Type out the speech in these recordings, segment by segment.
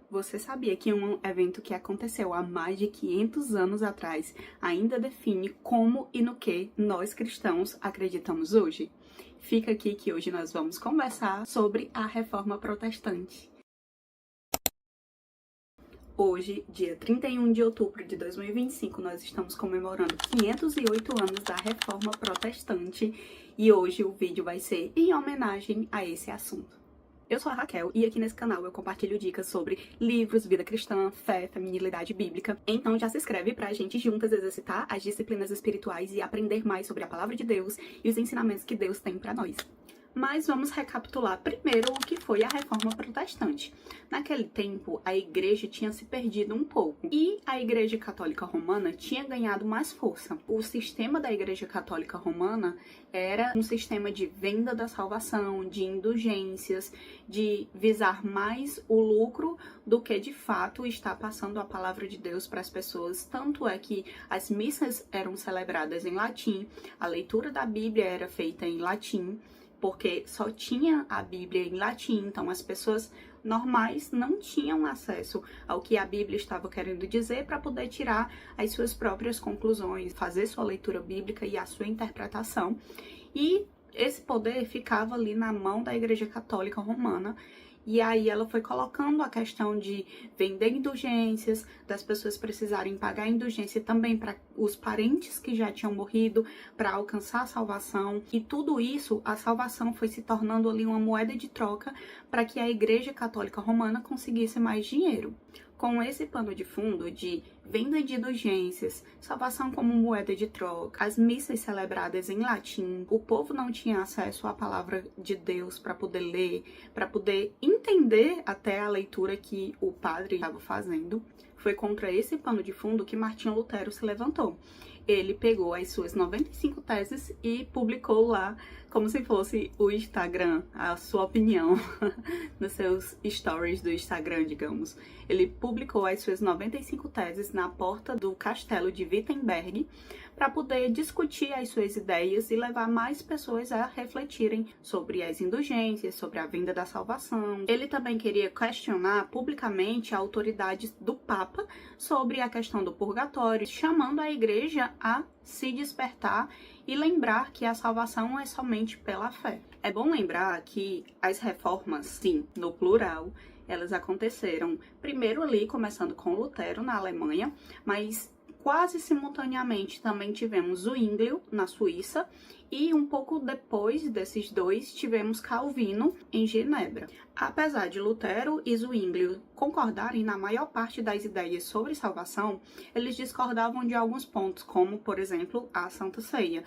Você sabia que um evento que aconteceu há mais de 500 anos atrás ainda define como e no que nós cristãos acreditamos hoje? Fica aqui que hoje nós vamos conversar sobre a Reforma Protestante. Hoje, dia 31 de outubro de 2025, nós estamos comemorando 508 anos da Reforma Protestante e hoje o vídeo vai ser em homenagem a esse assunto. Eu sou a Raquel e aqui nesse canal eu compartilho dicas sobre livros, vida cristã, fé, feminilidade bíblica. Então já se inscreve pra gente juntas exercitar as disciplinas espirituais e aprender mais sobre a palavra de Deus e os ensinamentos que Deus tem pra nós. Mas vamos recapitular primeiro o que foi a Reforma Protestante. Naquele tempo, a igreja tinha se perdido um pouco e a Igreja Católica Romana tinha ganhado mais força. O sistema da Igreja Católica Romana era um sistema de venda da salvação, de indulgências, de visar mais o lucro do que de fato estar passando a palavra de Deus para as pessoas. Tanto é que as missas eram celebradas em latim, a leitura da Bíblia era feita em latim, porque só tinha a Bíblia em latim, então as pessoas normais não tinham acesso ao que a Bíblia estava querendo dizer para poder tirar as suas próprias conclusões, fazer sua leitura bíblica e a sua interpretação. E esse poder ficava ali na mão da Igreja Católica Romana. E aí ela foi colocando a questão de vender indulgências, das pessoas precisarem pagar indulgência também para os parentes que já tinham morrido, para alcançar a salvação. E tudo isso, a salvação foi se tornando ali uma moeda de troca para que a Igreja Católica Romana conseguisse mais dinheiro. Com esse pano de fundo de venda de indulgências, salvação como moeda de troca, as missas celebradas em latim, o povo não tinha acesso à palavra de Deus para poder ler, para poder entender até a leitura que o padre estava fazendo. Foi contra esse pano de fundo que Martinho Lutero se levantou. Ele pegou as suas 95 teses e publicou lá, como se fosse o Instagram, a sua opinião, nos seus stories do Instagram, digamos. Ele publicou as suas 95 teses na porta do castelo de Wittenberg para poder discutir as suas ideias e levar mais pessoas a refletirem sobre as indulgências, sobre a venda da salvação. Ele também queria questionar publicamente a autoridade do Papa sobre a questão do purgatório, chamando a igreja a se despertar e lembrar que a salvação é somente pela fé. É bom lembrar que as reformas, sim, no plural, elas aconteceram primeiro ali, começando com Lutero na Alemanha, mas quase simultaneamente também tivemos Zwinglio na Suíça e um pouco depois desses dois tivemos Calvino em Genebra. Apesar de Lutero e Zwinglio concordarem na maior parte das ideias sobre salvação, eles discordavam de alguns pontos, como, por exemplo, a Santa Ceia.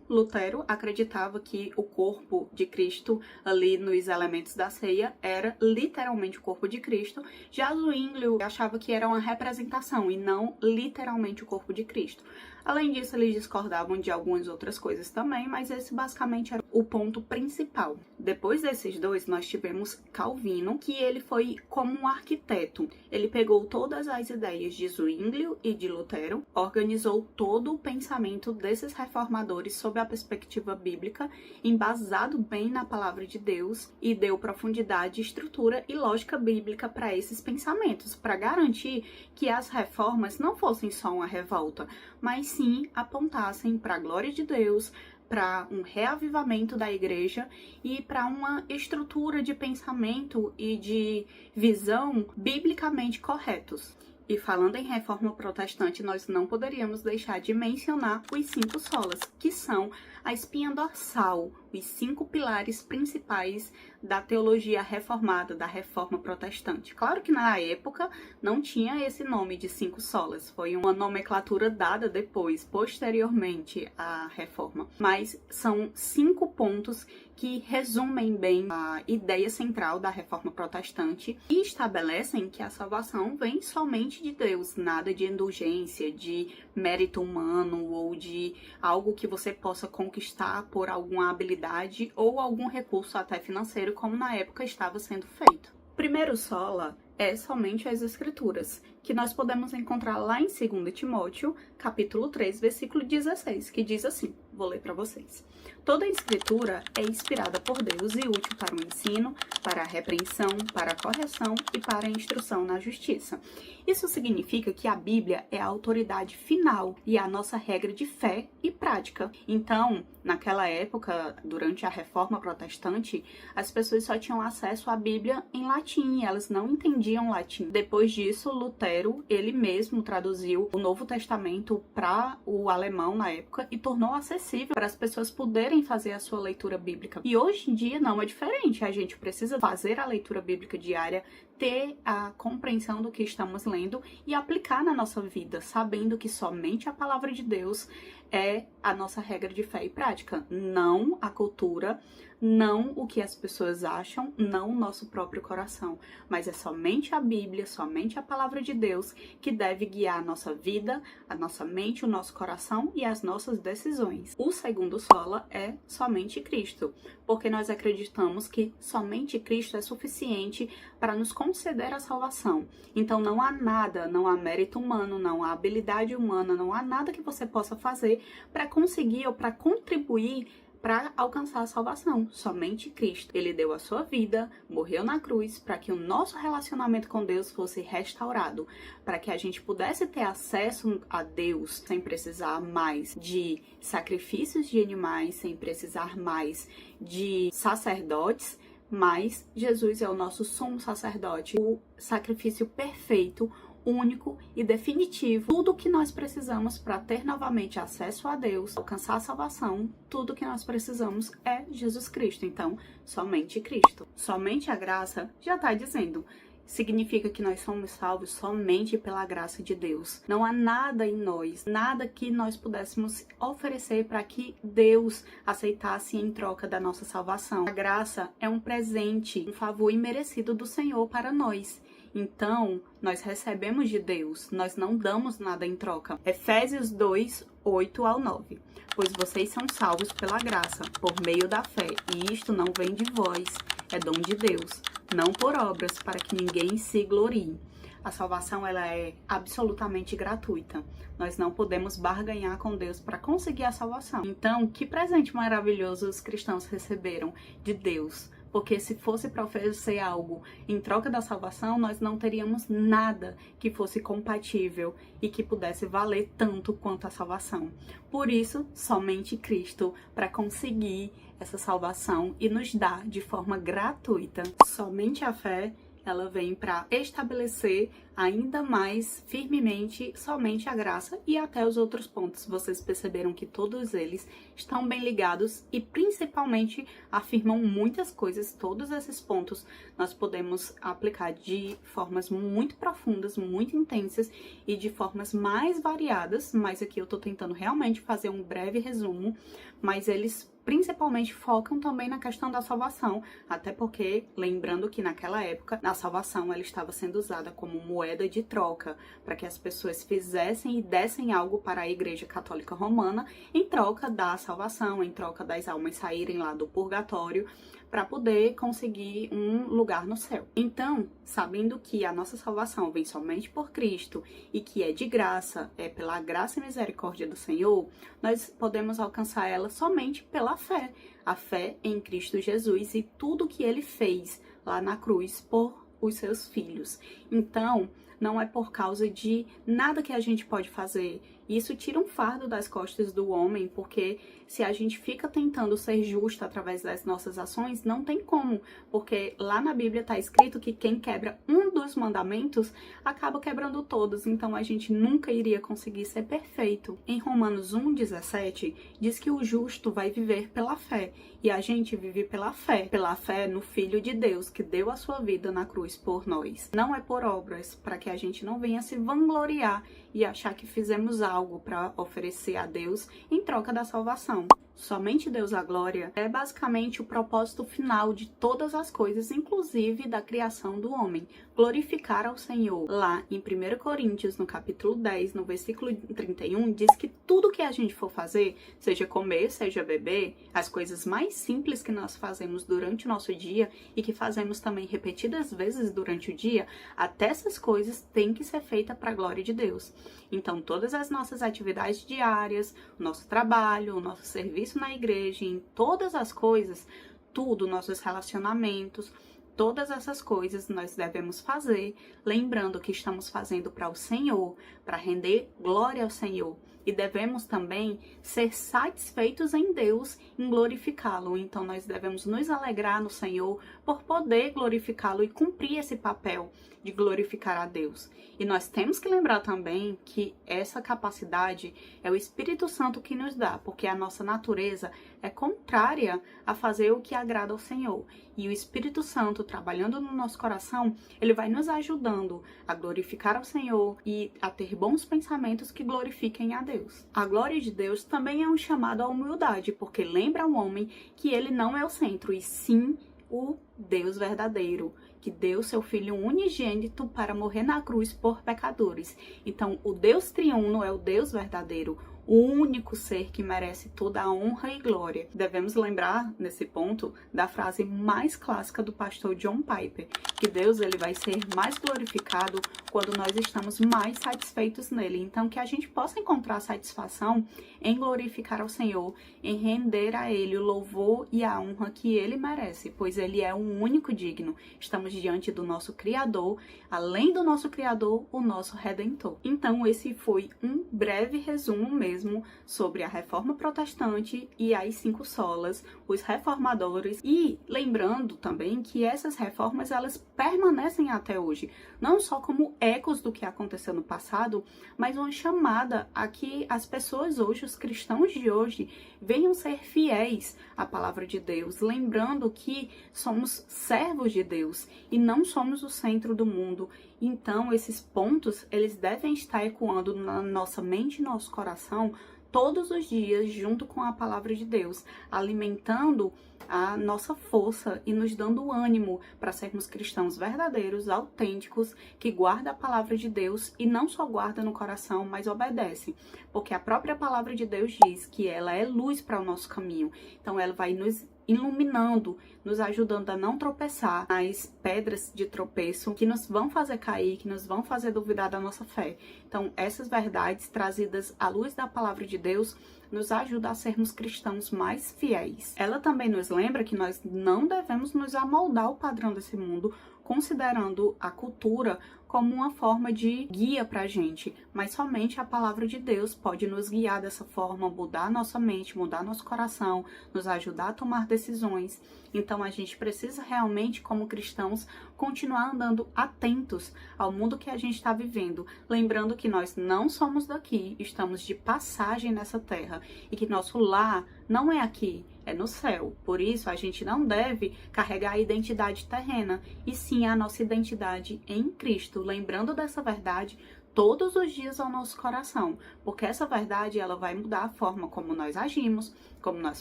Lutero acreditava que o corpo de Cristo ali nos elementos da ceia era literalmente o corpo de Cristo, já Zwinglio achava que era uma representação e não literalmente o corpo de Cristo. Além disso, eles discordavam de algumas outras coisas também, mas esse basicamente era o ponto principal. Depois desses dois, nós tivemos Calvino, que ele foi como um arquiteto. Ele pegou todas as ideias de Zwinglio e de Lutero, organizou todo o pensamento desses reformadores sob a perspectiva bíblica, embasado bem na palavra de Deus, e deu profundidade, estrutura e lógica bíblica para esses pensamentos, para garantir que as reformas não fossem só uma revolta, mas sim apontassem para a glória de Deus, para um reavivamento da igreja e para uma estrutura de pensamento e de visão biblicamente corretos. E falando em reforma protestante, nós não poderíamos deixar de mencionar os 5 solas, que são a espinha dorsal, os 5 pilares principais da teologia reformada, da reforma protestante. Claro que na época não tinha esse nome de 5 solas, foi uma nomenclatura dada depois, posteriormente à reforma. Mas são 5 pontos que resumem bem a ideia central da reforma protestante e estabelecem que a salvação vem somente de Deus, nada de indulgência, de mérito humano ou de algo que você possa conquistar por alguma habilidade ou algum recurso até financeiro, como na época estava sendo feito. Primeiro sola é somente as Escrituras, que nós podemos encontrar lá em 2 Timóteo, capítulo 3, versículo 16, que diz assim: vou ler para vocês. Toda a escritura é inspirada por Deus e útil para o ensino, para a repreensão, para a correção e para a instrução na justiça. Isso significa que a Bíblia é a autoridade final e a nossa regra de fé e prática. Então, naquela época, durante a Reforma Protestante, as pessoas só tinham acesso à Bíblia em latim, elas não entendiam latim. Depois disso, Lutero, ele mesmo traduziu o Novo Testamento para o alemão na época e tornou acessível para as pessoas poderem fazer a sua leitura bíblica. E hoje em dia não é diferente, a gente precisa fazer a leitura bíblica diária, ter a compreensão do que estamos lendo e aplicar na nossa vida, sabendo que somente a palavra de Deus é a nossa regra de fé e prática, não a cultura, não o que as pessoas acham, não o nosso próprio coração, mas é somente a Bíblia, somente a palavra de Deus que deve guiar a nossa vida, a nossa mente, o nosso coração e as nossas decisões. O segundo sola é somente Cristo, porque nós acreditamos que somente Cristo é suficiente para nos conceder a salvação. Então não há nada, não há mérito humano, não há habilidade humana, não há nada que você possa fazer para conseguir ou para contribuir para alcançar a salvação. Somente Cristo. Ele deu a sua vida, morreu na cruz para que o nosso relacionamento com Deus fosse restaurado, para que a gente pudesse ter acesso a Deus sem precisar mais de sacrifícios de animais, sem precisar mais de sacerdotes, mas Jesus é o nosso sumo sacerdote, o sacrifício perfeito, único e definitivo. Tudo que nós precisamos para ter novamente acesso a Deus, alcançar a salvação, tudo que nós precisamos é Jesus Cristo. Então, somente Cristo. Somente a graça já está dizendo. Significa que nós somos salvos somente pela graça de Deus. Não há nada em nós, nada que nós pudéssemos oferecer para que Deus aceitasse em troca da nossa salvação. A graça é um presente, um favor imerecido do Senhor para nós. Então, nós recebemos de Deus, nós não damos nada em troca. Efésios 2, 8 ao 9. Pois vocês são salvos pela graça, por meio da fé, e isto não vem de vós, é dom de Deus, não por obras, para que ninguém se glorie. A salvação, ela é absolutamente gratuita. Nós não podemos barganhar com Deus para conseguir a salvação. Então, que presente maravilhoso os cristãos receberam de Deus. Porque se fosse para oferecer algo em troca da salvação, nós não teríamos nada que fosse compatível e que pudesse valer tanto quanto a salvação. Por isso, somente Cristo para conseguir essa salvação e nos dar de forma gratuita. Somente a fé, ela vem para estabelecer ainda mais firmemente somente a graça e até os outros pontos. Vocês perceberam que todos eles estão bem ligados e principalmente afirmam muitas coisas. Todos esses pontos nós podemos aplicar de formas muito profundas, muito intensas e de formas mais variadas, mas aqui eu tô tentando realmente fazer um breve resumo, mas eles principalmente focam também na questão da salvação, até porque, lembrando que naquela época, a salvação ela estava sendo usada como moeda de troca, para que as pessoas fizessem e dessem algo para a Igreja Católica Romana em troca da salvação, em troca das almas saírem lá do purgatório, para poder conseguir um lugar no céu. Então, sabendo que a nossa salvação vem somente por Cristo e que é de graça, é pela graça e misericórdia do Senhor, nós podemos alcançar ela somente pela fé. A fé em Cristo Jesus e tudo que Ele fez lá na cruz por os seus filhos. Então, não é por causa de nada que a gente pode fazer. Isso tira um fardo das costas do homem, porque se a gente fica tentando ser justo através das nossas ações, não tem como, porque lá na Bíblia está escrito que quem quebra um dos mandamentos acaba quebrando todos, então a gente nunca iria conseguir ser perfeito. Em Romanos 1,17 diz que o justo vai viver pela fé, e a gente vive pela fé no Filho de Deus que deu a sua vida na cruz por nós. Não é por obras, para que a gente não venha se vangloriar e achar que fizemos algo para oferecer a Deus em troca da salvação. somente Deus a glória, é basicamente o propósito final de todas as coisas, inclusive da criação do homem. Glorificar ao Senhor. Lá em 1 Coríntios, no capítulo 10, no versículo 31, diz que tudo que a gente for fazer, seja comer, seja beber, as coisas mais simples que nós fazemos durante o nosso dia e que fazemos também repetidas vezes durante o dia, até essas coisas têm que ser feitas para a glória de Deus. Então, todas as nossas atividades diárias, o nosso trabalho, o nosso serviço na igreja, em todas as coisas, tudo, nossos relacionamentos, todas essas coisas nós devemos fazer, lembrando que estamos fazendo para o Senhor, para render glória ao Senhor. E devemos também ser satisfeitos em Deus, em glorificá-lo. Então nós devemos nos alegrar no Senhor por poder glorificá-lo e cumprir esse papel de glorificar a Deus. E nós temos que lembrar também que essa capacidade é o Espírito Santo que nos dá, porque a nossa natureza é contrária a fazer o que agrada ao Senhor. E o Espírito Santo, trabalhando no nosso coração, ele vai nos ajudando a glorificar ao Senhor e a ter bons pensamentos que glorifiquem a Deus. A glória de Deus também é um chamado à humildade, porque lembra ao homem que ele não é o centro, e sim o Deus verdadeiro, que deu seu Filho unigênito para morrer na cruz por pecadores. Então, o Deus triuno é o Deus verdadeiro, o único ser que merece toda a honra e glória. Devemos lembrar, nesse ponto, da frase mais clássica do pastor John Piper, que Deus ele vai ser mais glorificado quando nós estamos mais satisfeitos nele. Então, que a gente possa encontrar satisfação em glorificar ao Senhor, em render a Ele o louvor e a honra que Ele merece, pois Ele é o único digno. Estamos diante do nosso Criador, além do nosso Criador, o nosso Redentor. Então, esse foi um breve resumo mesmo sobre a Reforma Protestante e as 5 solas, os reformadores, e lembrando também que essas reformas elas permanecem até hoje, não só como ecos do que aconteceu no passado, mas uma chamada a que as pessoas hoje, os cristãos de hoje, venham ser fiéis à palavra de Deus, lembrando que somos servos de Deus e não somos o centro do mundo. Então, esses pontos, eles devem estar ecoando na nossa mente e nosso coração todos os dias, junto com a palavra de Deus, alimentando a nossa força e nos dando ânimo para sermos cristãos verdadeiros, autênticos, que guardam a palavra de Deus e não só guarda no coração, mas obedece. Porque a própria palavra de Deus diz que ela é luz para o nosso caminho. Então, ela vai nos iluminando, nos ajudando a não tropeçar nas pedras de tropeço que nos vão fazer cair, que nos vão fazer duvidar da nossa fé. Então, essas verdades trazidas à luz da palavra de Deus nos ajuda a sermos cristãos mais fiéis. Ela também nos lembra que nós não devemos nos amoldar ao padrão desse mundo, considerando a cultura como uma forma de guia pra gente, mas somente a palavra de Deus pode nos guiar dessa forma, mudar nossa mente, mudar nosso coração, nos ajudar a tomar decisões. Então a gente precisa realmente, como cristãos, continuar andando atentos ao mundo que a gente está vivendo, lembrando que nós não somos daqui, estamos de passagem nessa terra e que nosso lar não é aqui, é no céu. Por isso, a gente não deve carregar a identidade terrena, e sim a nossa identidade em Cristo, lembrando dessa verdade todos os dias ao nosso coração, porque essa verdade ela vai mudar a forma como nós agimos, como nós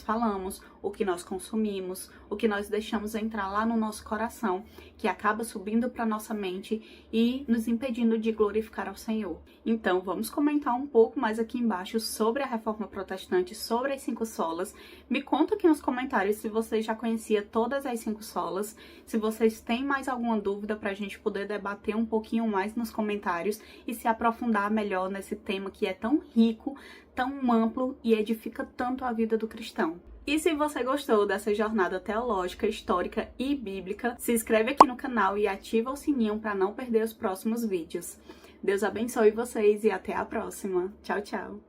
falamos, o que nós consumimos, o que nós deixamos entrar lá no nosso coração, que acaba subindo para nossa mente e nos impedindo de glorificar ao Senhor. Então, vamos comentar um pouco mais aqui embaixo sobre a Reforma Protestante, sobre as 5 solas. Me conta aqui nos comentários se você já conhecia todas as 5 solas, se vocês têm mais alguma dúvida para a gente poder debater um pouquinho mais nos comentários e se aprofundar melhor nesse tema que é tão rico, tão amplo e edifica tanto a vida do cristão. E se você gostou dessa jornada teológica, histórica e bíblica, se inscreve aqui no canal e ativa o sininho para não perder os próximos vídeos. Deus abençoe vocês e até a próxima. Tchau, tchau!